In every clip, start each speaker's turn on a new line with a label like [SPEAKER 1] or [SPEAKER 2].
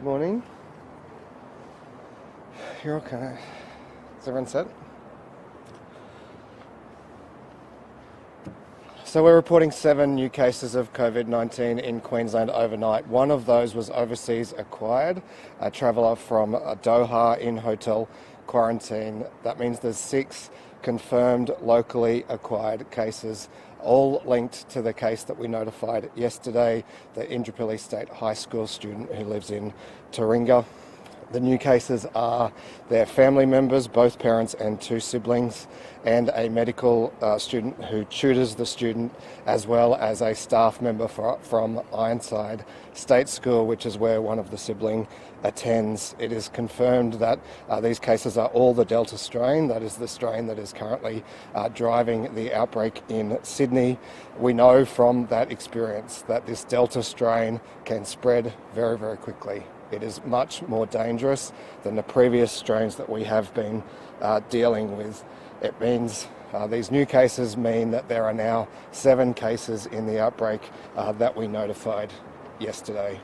[SPEAKER 1] Morning. You're okay. Is everyone set? So we're reporting 7 new cases of COVID-19 in Queensland overnight. One of those was overseas acquired, a traveller from Doha in hotel quarantine. That means there's 6 confirmed locally acquired cases, all linked to the case that we notified yesterday, the Indooroopilly State High School student who lives in Taringa. The new cases are their family members, both parents and 2 siblings, and a medical student who tutors the student, as well as a staff member from Ironside State School, which is where one of the siblings attends. It is confirmed that these cases are all the Delta strain. That is the strain that is currently driving the outbreak in Sydney. We know from that experience that this Delta strain can spread very, very quickly. It is much more dangerous than the previous strains that we have been dealing with. It means these new cases mean that there are now 7 cases in the outbreak that we notified yesterday.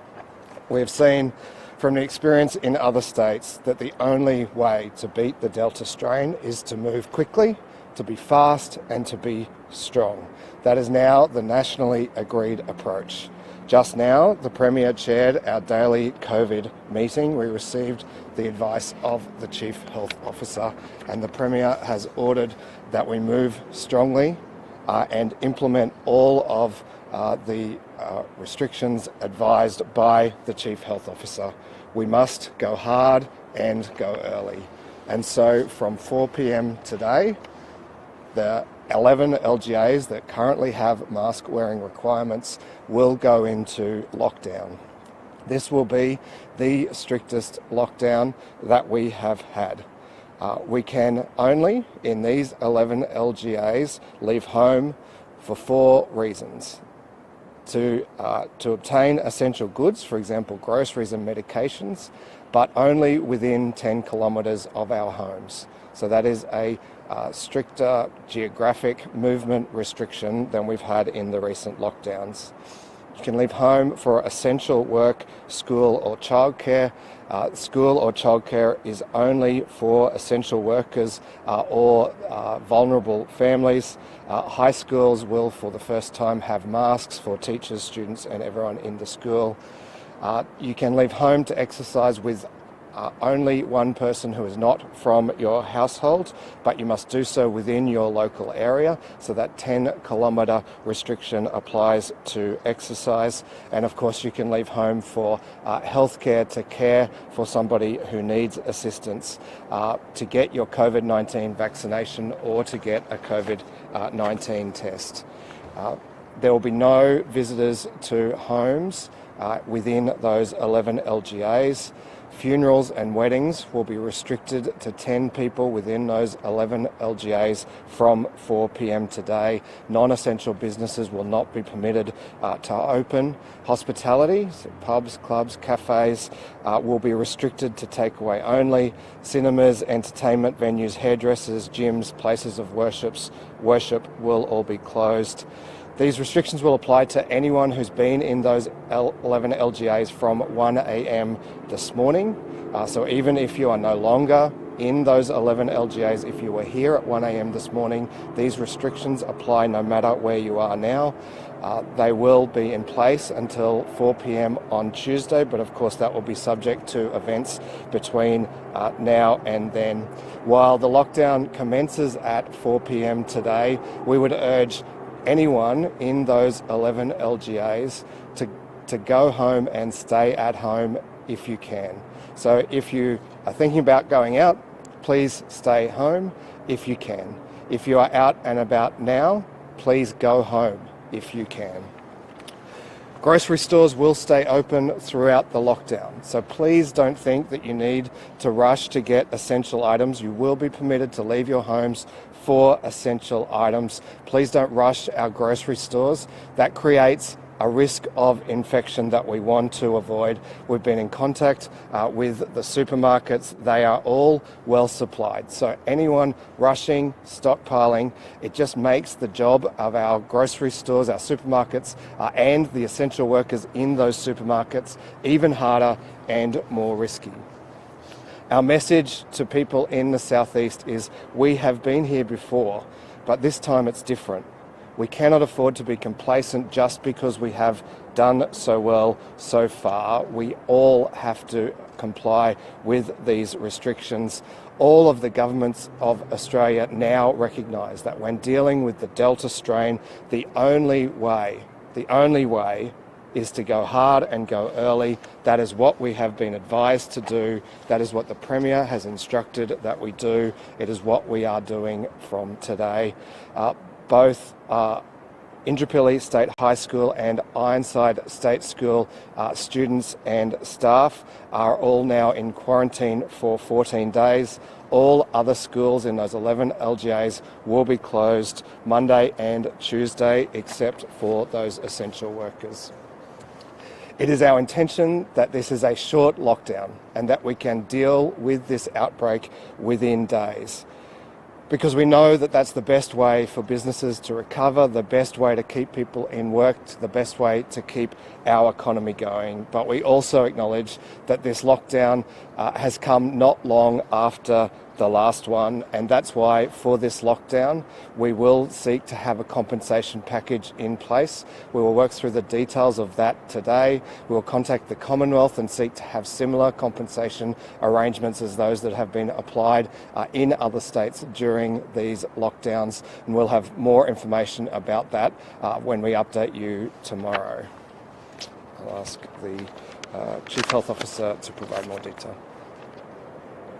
[SPEAKER 1] We have seen from the experience in other states that the only way to beat the Delta strain is to move quickly, to be fast and to be strong. That is now the nationally agreed approach. Just now, the Premier chaired our daily COVID meeting. We received the advice of the Chief Health Officer, and the Premier has ordered that we move strongly and implement all of the restrictions advised by the Chief Health Officer. We must go hard and go early. And so from 4 p.m. today, the 11 LGAs that currently have mask wearing requirements will go into lockdown. This will be the strictest lockdown that we have had. We can only, in these 11 LGAs, leave home for 4 reasons. To obtain essential goods, for example, groceries and medications, but only within 10 kilometres of our homes. So that is a stricter geographic movement restriction than we've had in the recent lockdowns. You can leave home for essential work, school or childcare. School or childcare is only for essential workers or vulnerable families. High schools will, for the first time, have masks for teachers, students and everyone in the school. You can leave home to exercise with only one person who is not from your household, but you must do so within your local area. So that 10-kilometre restriction applies to exercise. And of course, you can leave home for healthcare, to care for somebody who needs assistance, to get your COVID-19 vaccination or to get a COVID-19 test. There will be no visitors to homes within those 11 LGAs. Funerals and weddings will be restricted to 10 people within those 11 LGAs from 4 p.m. today. Non-essential businesses will not be permitted to open. Hospitality, so pubs, clubs, cafes, will be restricted to takeaway only. Cinemas, entertainment venues, hairdressers, gyms, places of worship will all be closed. These restrictions will apply to anyone who's been in those 11 LGAs from 1 a.m. this morning. So even if you are no longer in those 11 LGAs, if you were here at 1 a.m. this morning, these restrictions apply no matter where you are now. They will be in place until 4 p.m. on Tuesday, but of course that will be subject to events between now and then. While the lockdown commences at 4 p.m. today, we would urge anyone in those 11 LGAs to go home and stay at home if you can. So if you are thinking about going out, please stay home if you can. If you are out and about now, please go home if you can. Grocery stores will stay open throughout the lockdown, so please don't think that you need to rush to get essential items. You will be permitted to leave your homes for essential items. Please don't rush our grocery stores. That creates a risk of infection that we want to avoid. We've been in contact with the supermarkets. They are all well supplied. So anyone rushing, stockpiling, it just makes the job of our grocery stores, our supermarkets, and the essential workers in those supermarkets even harder and more risky. Our message to people in the southeast is we have been here before, but this time it's different. We cannot afford to be complacent just because we have done so well so far. We all have to comply with these restrictions. All of the governments of Australia now recognise that when dealing with the Delta strain, the only way is to go hard and go early. That is what we have been advised to do. That is what the Premier has instructed that we do. It is what we are doing from today. Both Indooroopilly State High School and Ironside State School students and staff are all now in quarantine for 14 days. All other schools in those 11 LGAs will be closed Monday and Tuesday, except for those essential workers. It is our intention that this is a short lockdown and that we can deal with this outbreak within days, because we know that that's the best way for businesses to recover, the best way to keep people in work, the best way to keep our economy going. But we also acknowledge that this lockdown has come not long after the last one, and that's why for this lockdown we will seek to have a compensation package in place. We will work through the details of that today. We will contact the Commonwealth and seek to have similar compensation arrangements as those that have been applied in other states during these lockdowns, and we'll have more information about that when we update you tomorrow. I'll ask the Chief Health Officer to provide more detail.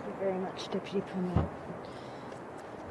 [SPEAKER 2] Thank you very much, Deputy Premier.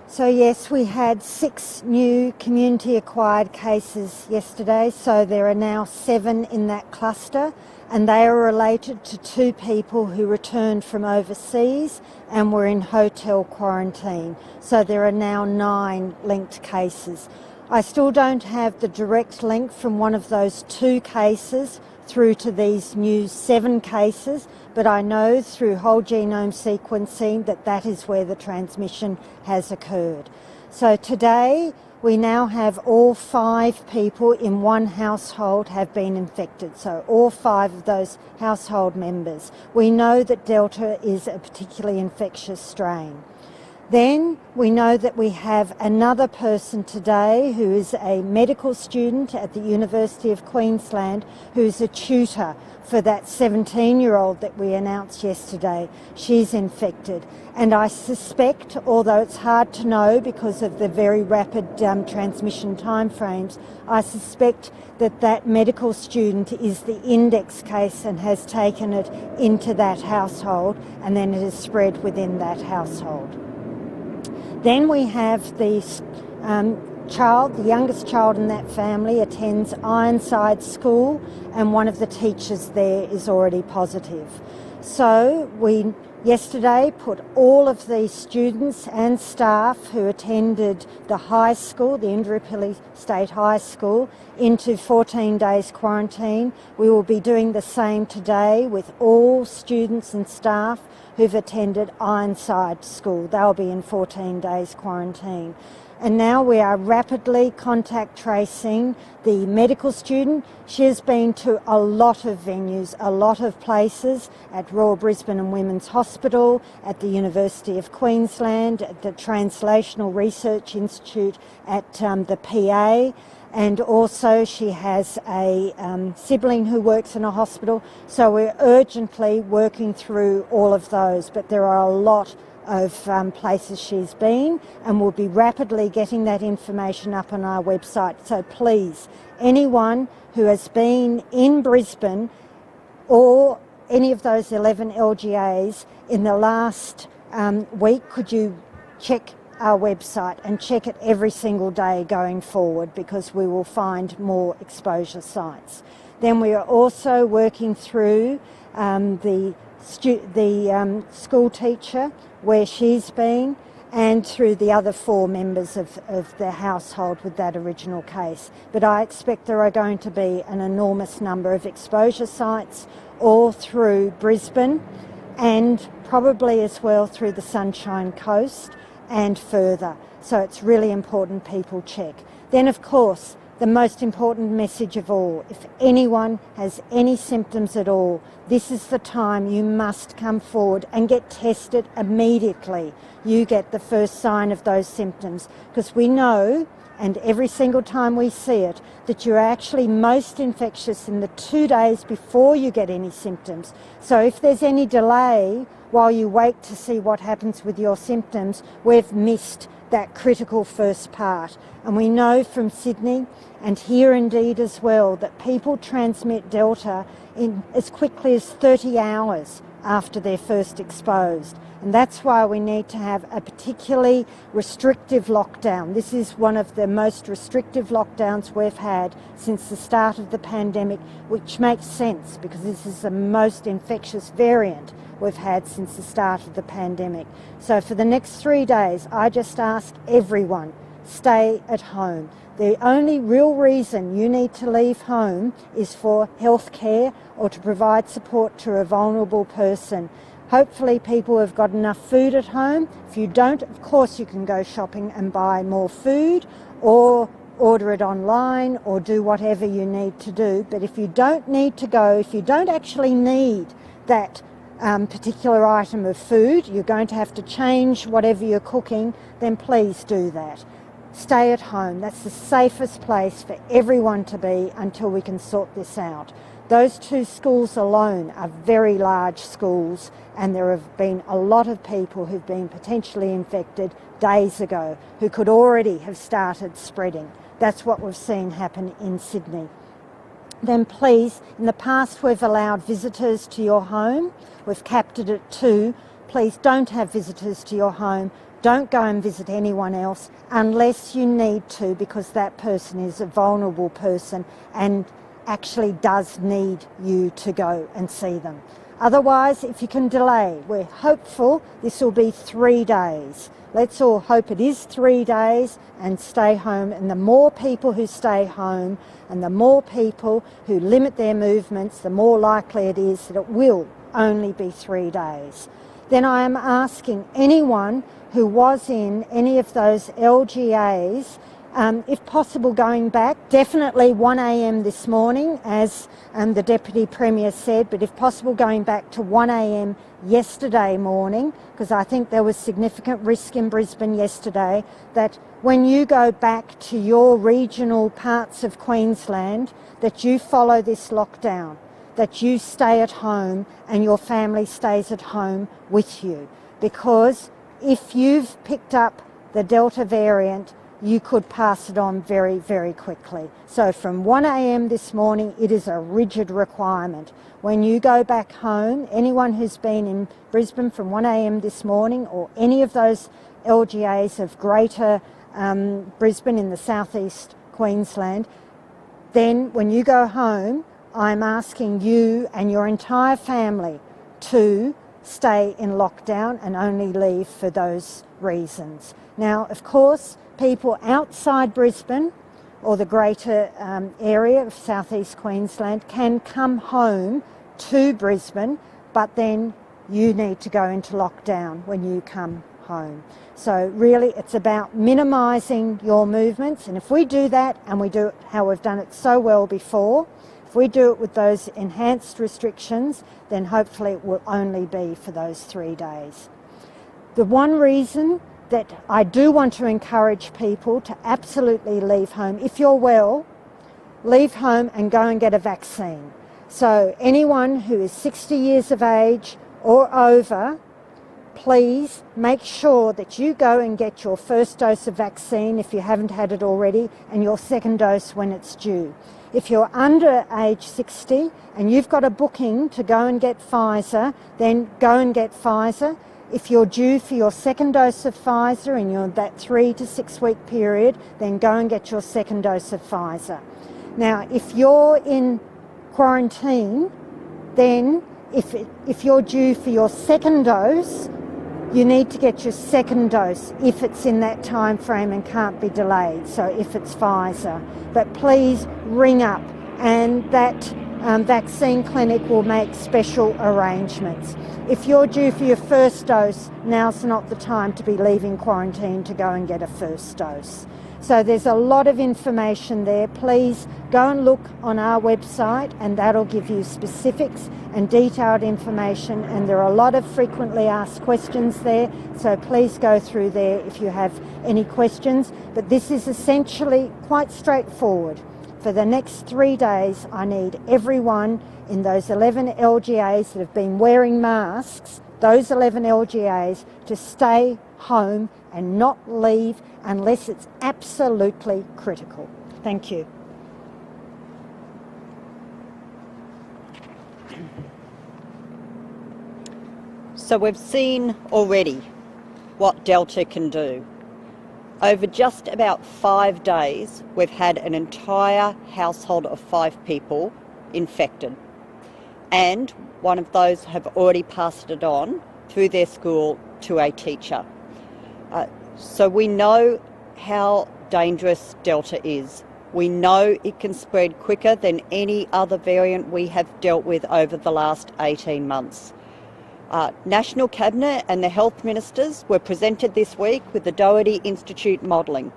[SPEAKER 2] So yes, we had 6 new community-acquired cases yesterday, so there are now 7 in that cluster, and they are related to 2 people who returned from overseas and were in hotel quarantine. So there are now 9 linked cases. I still don't have the direct link from one of those 2 cases through to these new 7 cases, but I know through whole genome sequencing that that is where the transmission has occurred. So today we now have all 5 people in one household have been infected, so all 5 of those household members. We know that Delta is a particularly infectious strain. Then we know that we have another person today who is a medical student at the University of Queensland who is a tutor for that 17-year-old that we announced yesterday. She's infected. And I suspect, although it's hard to know because of the very rapid transmission timeframes, I suspect that that medical student is the index case and has taken it into that household, and then it is spread within that household. Then we have the the youngest child in that family attends Ironside School, and one of the teachers there is already positive. So we yesterday put all of the students and staff who attended the high school, the Indooroopilly State High School, into 14 days quarantine. We will be doing the same today with all students and staff who've attended Ironside School. They'll be in 14 days quarantine. And now we are rapidly contact tracing the medical student. She has been to a lot of venues, a lot of places, at Royal Brisbane and Women's Hospital, at the University of Queensland, at the Translational Research Institute at the PA, and also she has a sibling who works in a hospital. So we're urgently working through all of those, but there are a lot of places she's been, and we'll be rapidly getting that information up on our website. So please, anyone who has been in Brisbane or any of those 11 LGAs in the last week, could you check our website and check it every single day going forward, because we will find more exposure sites. Then we are also working through the school teacher where she's been, and through the other 4 members of the household with that original case. But I expect there are going to be an enormous number of exposure sites all through Brisbane and probably as well through the Sunshine Coast and further. So it's really important people check. Then, of course, the most important message of all, if anyone has any symptoms at all, this is the time you must come forward and get tested immediately. You get the first sign of those symptoms, because we know, and every single time we see it, that you're actually most infectious in the 2 days before you get any symptoms. So if there's any delay while you wait to see what happens with your symptoms, we've missed that critical first part. And we know from Sydney, and here indeed as well, that people transmit Delta in as quickly as 30 hours after they're first exposed. And that's why we need to have a particularly restrictive lockdown. This is one of the most restrictive lockdowns we've had since the start of the pandemic, which makes sense because this is the most infectious variant we've had since the start of the pandemic. So for the next 3 days, I just ask everyone, stay at home. The only real reason you need to leave home is for health care or to provide support to a vulnerable person. Hopefully people have got enough food at home. If you don't, of course you can go shopping and buy more food or order it online or do whatever you need to do. But if you don't need to go, if you don't actually need that particular item of food, you're going to have to change whatever you're cooking, then please do that. Stay at home. That's the safest place for everyone to be until we can sort this out. Those 2 schools alone are very large schools, and there have been a lot of people who've been potentially infected days ago who could already have started spreading. That's what we've seen happen in Sydney. Then please, in the past we've allowed visitors to your home. We've capped it at 2. Please don't have visitors to your home. Don't go and visit anyone else unless you need to, because that person is a vulnerable person and actually does need you to go and see them. Otherwise, if you can delay, we're hopeful this will be 3 days. Let's all hope it is 3 days and stay home. And the more people who stay home and the more people who limit their movements, the more likely it is that it will only be 3 days. Then I am asking anyone who was in any of those LGAs, if possible going back, definitely 1 a.m. this morning, as the Deputy Premier said, but if possible going back to 1 a.m. yesterday morning, because I think there was significant risk in Brisbane yesterday, that when you go back to your regional parts of Queensland, that you follow this lockdown, that you stay at home and your family stays at home with you. Because if you've picked up the Delta variant, you could pass it on very, very quickly. So from 1 a.m. this morning, it is a rigid requirement. When you go back home, anyone who's been in Brisbane from 1 a.m. this morning or any of those LGAs of Greater Brisbane in the southeast Queensland, then when you go home, I'm asking you and your entire family to stay in lockdown and only leave for those reasons. Now, of course, people outside Brisbane or the greater area of southeast Queensland can come home to Brisbane, but then you need to go into lockdown when you come home. So really it's about minimising your movements, and if we do that, and we do it how we've done it so well before, if we do it with those enhanced restrictions, then hopefully it will only be for those 3 days. The one reason that I do want to encourage people to absolutely leave home, if you're well, leave home and go and get a vaccine. So anyone who is 60 years of age or over, please make sure that you go and get your first dose of vaccine if you haven't had it already, and your second dose when it's due. If you're under age 60 and you've got a booking to go and get Pfizer, then go and get Pfizer. If you're due for your second dose of Pfizer in that 3 to 6 week period, then go and get your second dose of Pfizer. Now, if you're in quarantine, then if you're due for your second dose, You need to get your second dose if it's in that time frame and can't be delayed, so if it's Pfizer. But please ring up, and that vaccine clinic will make special arrangements. If you're due for your first dose, now's not the time to be leaving quarantine to go and get a first dose. So there's a lot of information there. Please go and look on our website, and that'll give you specifics and detailed information, and there are a lot of frequently asked questions there, so please go through there if you have any questions. But this is essentially quite straightforward. For the next 3 days, I need everyone in those 11 LGAs that have been wearing masks, those 11 LGAs, to stay home and not leave unless it's absolutely critical. Thank you.
[SPEAKER 3] So we've seen already what Delta can do. Over just about 5 days, we've had an entire household of 5 people infected. And one of those have already passed it on through their school to a teacher. So we know how dangerous Delta is. We know it can spread quicker than any other variant we have dealt with over the last 18 months. National Cabinet and the health ministers were presented this week with the Doherty Institute modelling,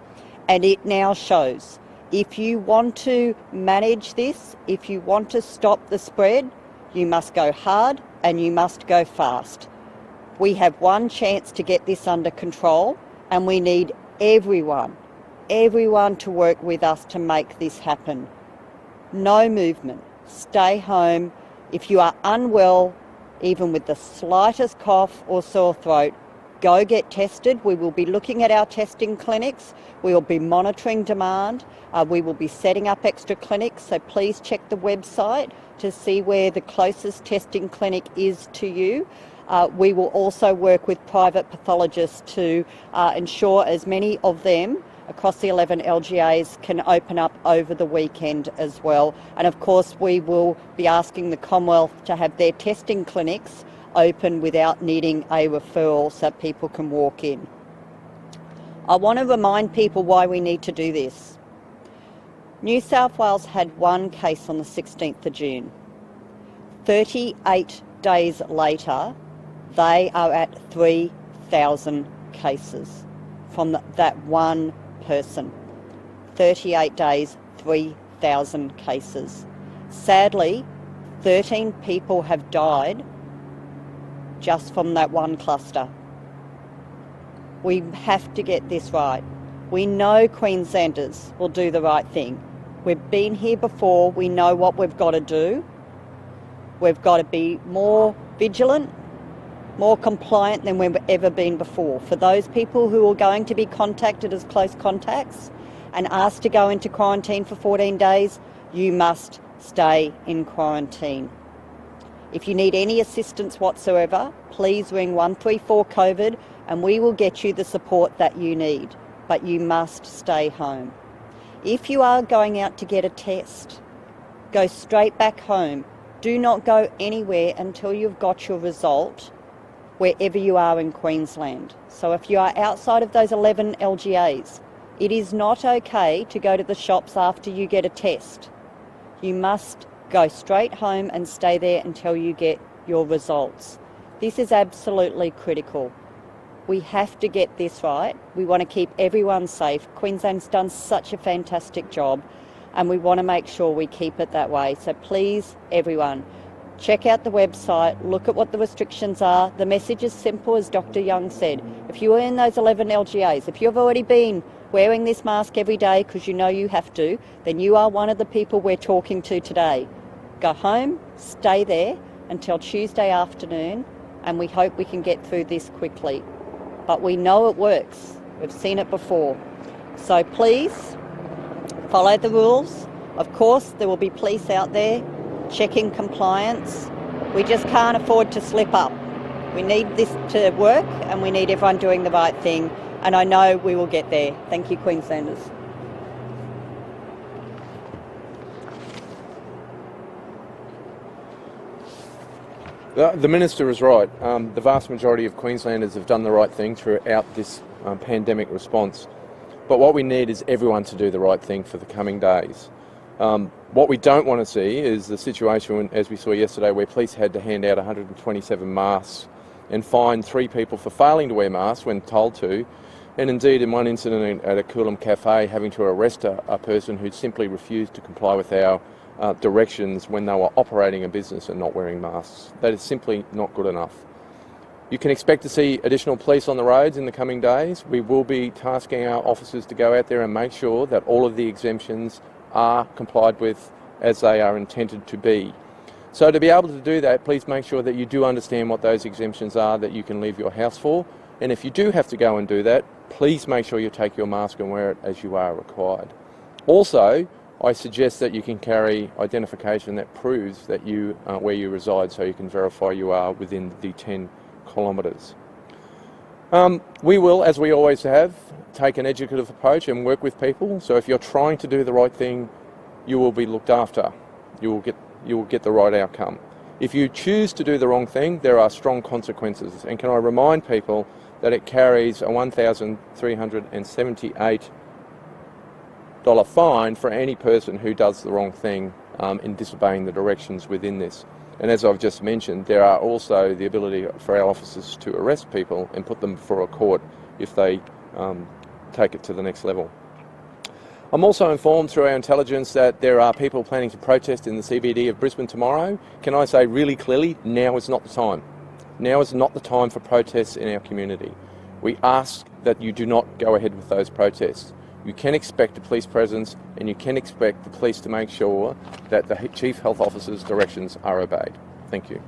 [SPEAKER 3] and it now shows if you want to manage this, if you want to stop the spread, you must go hard and you must go fast. We have one chance to get this under control, and we need everyone to work with us to make this happen. No movement. Stay home. If you are unwell, even with the slightest cough or sore throat, go get tested. We will be looking at our testing clinics. We will be monitoring demand. We will be setting up extra clinics, so please check the website to see where the closest testing clinic is to you. We will also work with private pathologists to ensure as many of them across the 11 LGAs can open up over the weekend as well. And of course, we will be asking the Commonwealth to have their testing clinics open without needing a referral so people can walk in. I want to remind people why we need to do this. New South Wales had one case on the 16th of June. 38 days later, they are at 3,000 cases from that one person. 38 days, 3,000 cases. Sadly, 13 people have died just from that one cluster. We have to get this right. We know Queenslanders will do the right thing. We've been here before. We know what we've got to do. We've got to be more vigilant, more compliant than we've ever been before. For those people who are going to be contacted as close contacts and asked to go into quarantine for 14 days, you must stay in quarantine. If you need any assistance whatsoever, please ring 134 COVID and we will get you the support that you need. But you must stay home. If you are going out to get a test, go straight back home. Do not go anywhere until you've got your result wherever you are in Queensland. So if you are outside of those 11 LGAs, it is not okay to go to the shops after you get a test. You must go straight home and stay there until you get your results. This is absolutely critical. We have to get this right. We want to keep everyone safe. Queensland's done such a fantastic job and we want to make sure we keep it that way. So please, everyone, check out the website, look at what the restrictions are. The message is simple, as Dr. Young said. If you are in those 11 LGAs, if you've already been wearing this mask every day because you know you have to, then you are one of the people we're talking to today. Go home, stay there until Tuesday afternoon, and we hope we can get through this quickly. But we know it works. We've seen it before. So please follow the rules. Of course, there will be police out there checking compliance. We just can't afford to slip up. We need this to work and we need everyone doing the right thing. And I know we will get there. Thank you, Queenslanders.
[SPEAKER 4] The Minister is right. The vast majority of Queenslanders have done the right thing throughout this pandemic response. But what we need is everyone to do the right thing for the coming days. What we don't want to see is the situation, as we saw yesterday, where police had to hand out 127 masks and fine 3 people for failing to wear masks when told to, and indeed in one incident at a Coolum cafe having to arrest a person who simply refused to comply with our directions when they were operating a business and not wearing masks. That is simply not good enough. You can expect to see additional police on the roads in the coming days. We will be tasking our officers to go out there and make sure that all of the exemptions are complied with as they are intended to be. So to be able to do that, please make sure that you do understand what those exemptions are that you can leave your house for. And if you do have to go and do that, please make sure you take your mask and wear it as you are required. Also, I suggest that you can carry identification that proves that you where you reside, so you can verify you are within the 10 kilometres. We will, as we always have, take an educative approach and work with people. So if you're trying to do the right thing, you will be looked after. You will get the right outcome. If you choose to do the wrong thing, there are strong consequences. And can I remind people that it carries a $1,378 fine for any person who does the wrong thing in disobeying the directions within this. And as I've just mentioned, there are also the ability for our officers to arrest people and put them before a court if they take it to the next level. I'm also informed through our intelligence that there are people planning to protest in the CBD of Brisbane tomorrow. Can I say really clearly, now is not the time. Now is not the time for protests in our community. We ask that you do not go ahead with those protests. You can expect a police presence, and you can expect the police to make sure that the Chief Health Officer's directions are obeyed. Thank you.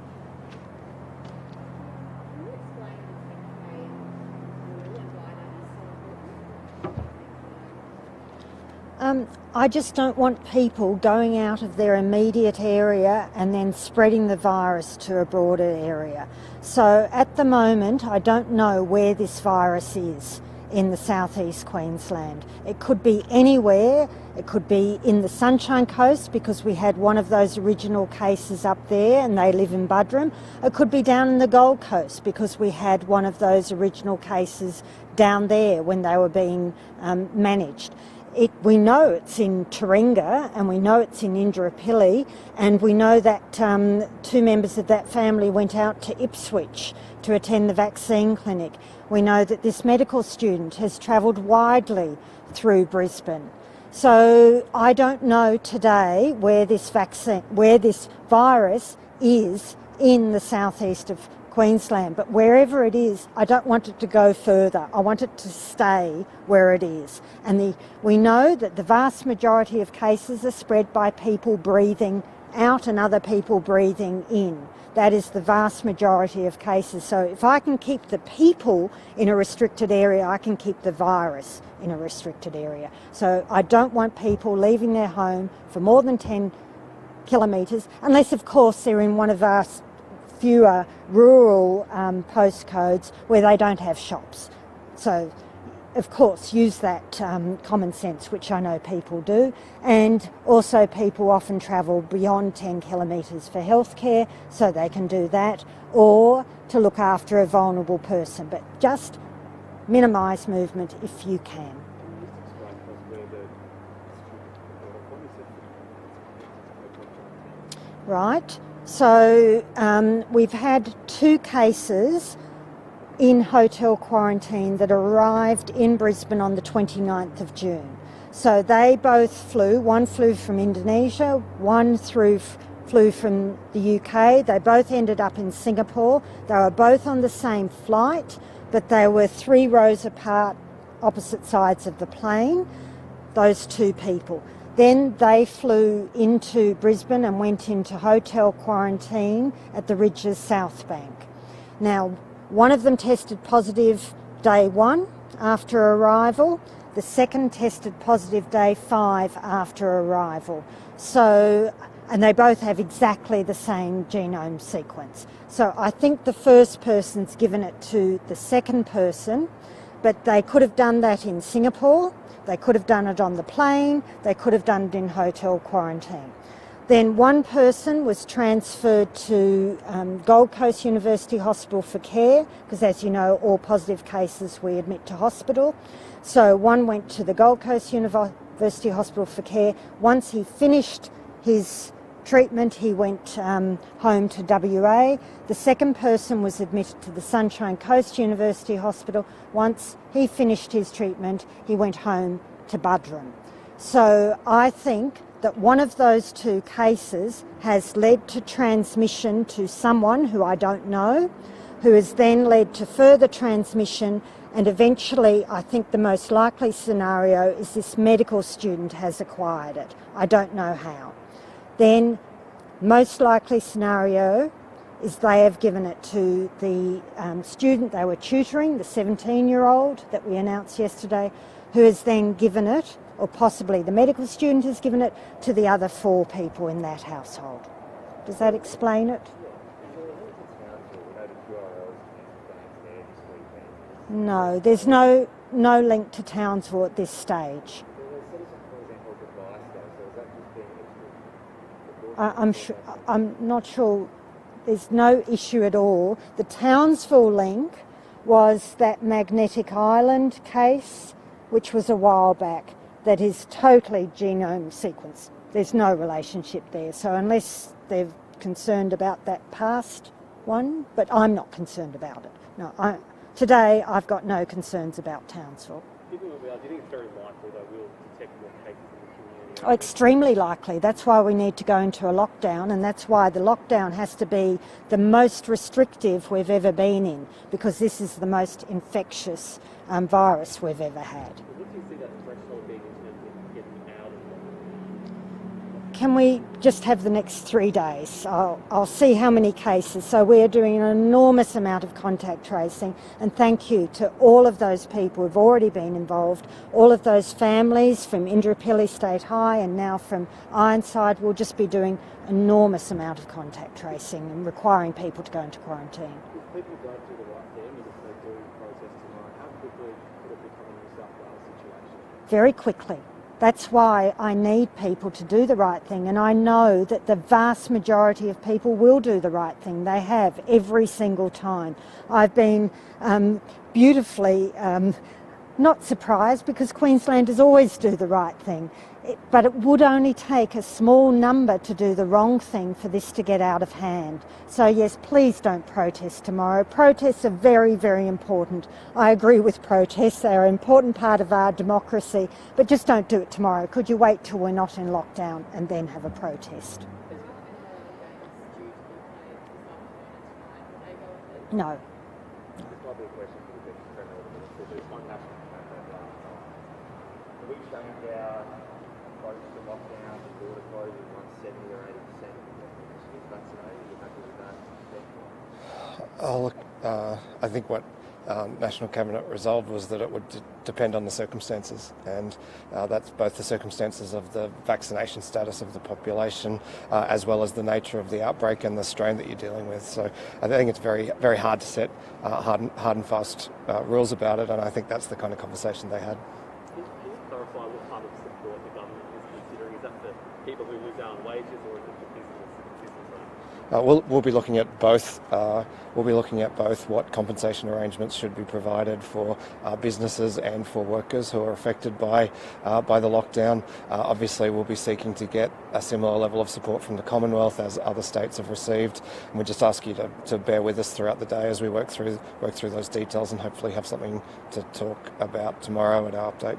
[SPEAKER 2] I just don't want people going out of their immediate area and then spreading the virus to a broader area. So at the moment, I don't know where this virus is in the southeast Queensland. It could be anywhere. It could be in the Sunshine Coast because we had one of those original cases up there and they live in Buderim. It could be down in the Gold Coast because we had one of those original cases down there when they were being managed. We know it's in Taringa and we know it's in Indooroopilly, and we know that 2 members of that family went out to Ipswich to attend the vaccine clinic. We know that this medical student has travelled widely through Brisbane. So I don't know today where this virus is in the southeast of Queensland, but wherever it is, I don't want it to go further. I want it to stay where it is. And we know that the vast majority of cases are spread by people breathing out and other people breathing in. That is the vast majority of cases. So if I can keep the people in a restricted area, I can keep the virus in a restricted area. So I don't want people leaving their home for more than 10 kilometres, unless of course they're in one of our fewer rural postcodes where they don't have shops. So of course use that common sense, which I know people do, and also people often travel beyond 10 kilometres for healthcare, so they can do that, or to look after a vulnerable person, but just minimise movement if you can. Right. So we've had 2 cases in hotel quarantine that arrived in Brisbane on the 29th of June. So they both flew. One flew from Indonesia, one flew from the UK. They both ended up in Singapore. They were both on the same flight, but they were 3 rows apart, opposite sides of the plane, those 2 people. Then they flew into Brisbane and went into hotel quarantine at the Ridges South Bank. Now, one of them tested positive day 1 after arrival. The second tested positive day 5 after arrival. So, and they both have exactly the same genome sequence. So I think the first person's given it to the second person, but they could have done that in Singapore. They could have done it on the plane, they could have done it in hotel quarantine. Then one person was transferred to Gold Coast University Hospital for care, because as you know, all positive cases we admit to hospital. So one went to the Gold Coast University Hospital for care. Once he finished his treatment, he went home to WA. The second person was admitted to the Sunshine Coast University Hospital. Once he finished his treatment, he went home to Buderim. So I think that one of those two cases has led to transmission to someone who I don't know, who has then led to further transmission, and eventually I think the most likely scenario is this medical student has acquired it. I don't know how. Then most likely scenario is they have given it to the student they were tutoring, the 17-year-old that we announced yesterday, who has then given it, or possibly the medical student has given it, to the other 4 people in that household. Does that explain it? No, there's no link to Townsville at this stage. I'm not sure. There's no issue at all. The Townsville link was that Magnetic Island case, which was a while back, that is totally genome sequenced. There's no relationship there. So unless they're concerned about that past one, but I'm not concerned about it. No, today I've got no concerns about Townsville.
[SPEAKER 5] Do you think it's very likely that we'll detect more cases in the community?
[SPEAKER 2] Oh, extremely likely. That's why we need to go into a lockdown, and that's why the lockdown has to be the most restrictive we've ever been in, because this is the most infectious virus we've ever had.
[SPEAKER 5] What do you see that threshold being in terms of getting out of lockdown?
[SPEAKER 2] Can we just have the next 3 days? I'll see how many cases. So we are doing an enormous amount of contact tracing, and thank you to all of those people who've already been involved, all of those families from Indooroopilly State High and now from Ironside. We'll just be doing an enormous amount of contact tracing and requiring people to go into quarantine.
[SPEAKER 5] If people don't do the right thing, and if they do protest tomorrow, how quickly could it become a New South Wales situation?
[SPEAKER 2] Very quickly. That's why I need people to do the right thing, and I know that the vast majority of people will do the right thing. They have every single time. I've been beautifully not surprised, because Queenslanders always do the right thing. But it would only take a small number to do the wrong thing for this to get out of hand. So yes, please don't protest tomorrow. Protests are very, very important. I agree with protests. They're an important part of our democracy, but just don't do it tomorrow. Could you wait till we're not in lockdown and then have a protest? No.
[SPEAKER 5] This might be a question for the Deputy Premier of Queensland. There's one national campaign last night. Have we changed our approach to lockdown, to border closures, once 70 or 80% of the population is vaccinated? Are you happy with that?
[SPEAKER 1] I think what National Cabinet resolved was that it would depend on the circumstances, and that's both the circumstances of the vaccination status of the population as well as the nature of the outbreak and the strain that you're dealing with. So I think it's very, very hard to set hard and fast rules about it, and I think that's the kind of conversation they had.
[SPEAKER 5] Can you clarify what kind of support the government is considering? Is that for people who lose out on wages, or is it for business owners?
[SPEAKER 1] We'll be looking at both. We'll be looking at both what compensation arrangements should be provided for businesses and for workers who are affected by the lockdown. Obviously, we'll be seeking to get a similar level of support from the Commonwealth as other states have received. And we just ask you to bear with us throughout the day as we work through those details, and hopefully have something to talk about tomorrow at our update.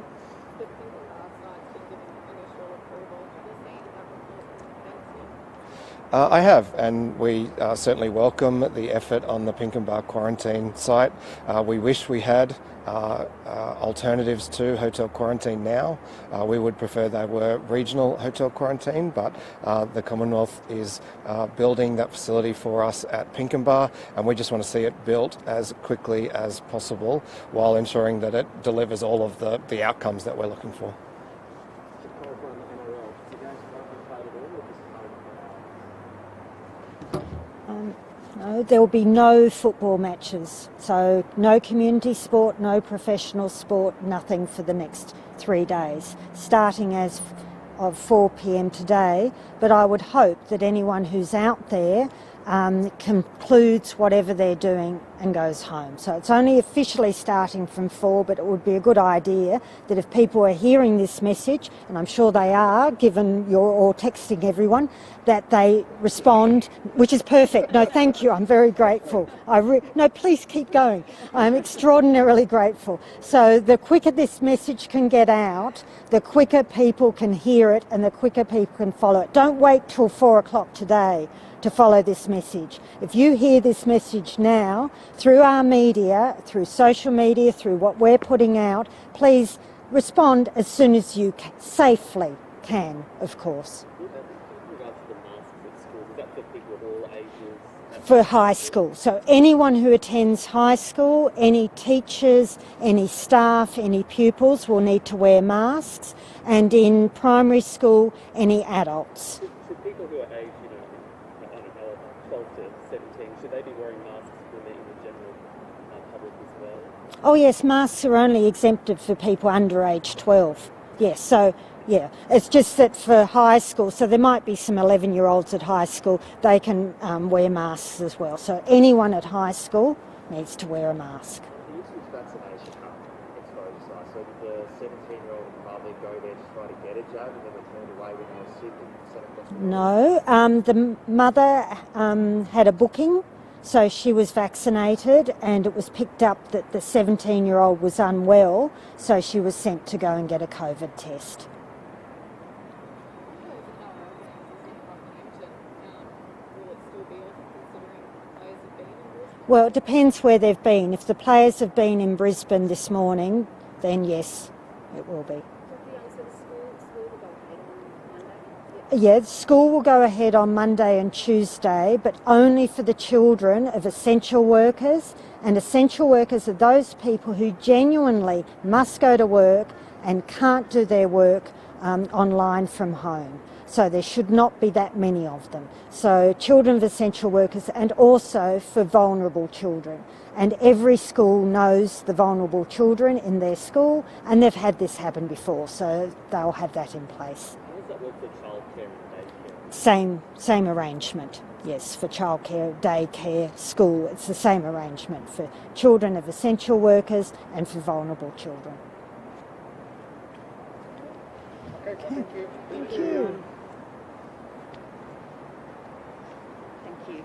[SPEAKER 1] I have, and we certainly welcome the effort on the Pinkenba quarantine site. We wish we had alternatives to hotel quarantine now. We would prefer they were regional hotel quarantine, but the Commonwealth is building that facility for us at Pinkenba, and we just want to see it built as quickly as possible while ensuring that it delivers all of the outcomes that we're looking for.
[SPEAKER 2] No, there will be no football matches, so no community sport, no professional sport, nothing for the next 3 days, starting as of 4 p.m. today, but I would hope that anyone who's out there concludes whatever they're doing and goes home. So it's only officially starting from 4, but it would be a good idea that if people are hearing this message, and I'm sure they are, given you're all texting everyone, that they respond, which is perfect. No, thank you, I'm very grateful. No, please keep going. I'm extraordinarily grateful. So the quicker this message can get out, the quicker people can hear it and the quicker people can follow it. Don't wait till 4 o'clock today to follow this message. If you hear this message now, through our media, through social media, through what we're putting out, please respond as soon as you safely can, of course.
[SPEAKER 5] With regards to the masks at school, is that for people of all ages?
[SPEAKER 2] For high school. So anyone who attends high school, any teachers, any staff, any pupils will need to wear masks, and in primary school, any adults.
[SPEAKER 5] Should people who are aged, I don't know, 12 to 17, should they be wearing masks when they're in the general public as well?
[SPEAKER 2] Oh yes, masks are only exempted for people under age 12. Yes, so yeah, it's just that for high school, so there might be some 11-year-olds at high school, they can wear masks as well. So anyone at high school needs to wear a mask.
[SPEAKER 5] The issue is vaccination exposure site. So did the 17-year-old mother go there to try to get a jab and then returned away with no symptoms?
[SPEAKER 2] No, the mother had a booking, so she was vaccinated, and it was picked up that the 17-year-old was unwell, so she was sent to go and get a COVID test. Well, it depends where they've been. If the players have been in Brisbane this morning, then yes, it will be. Yeah, school will go ahead on Monday and Tuesday, but only for the children of essential workers. And essential workers are those people who genuinely must go to work and can't do their work online from home. So there should not be that many of them. So children of essential workers, and also for vulnerable children. And every school knows the vulnerable children in their school, and they've had this happen before, so they'll have that in place.
[SPEAKER 5] How does that work for childcare and daycare?
[SPEAKER 2] Same arrangement, yes, for childcare, daycare, school. It's the same arrangement for children of essential workers and for vulnerable children.
[SPEAKER 5] Okay, thank you.
[SPEAKER 2] Thank you.
[SPEAKER 3] Thank you.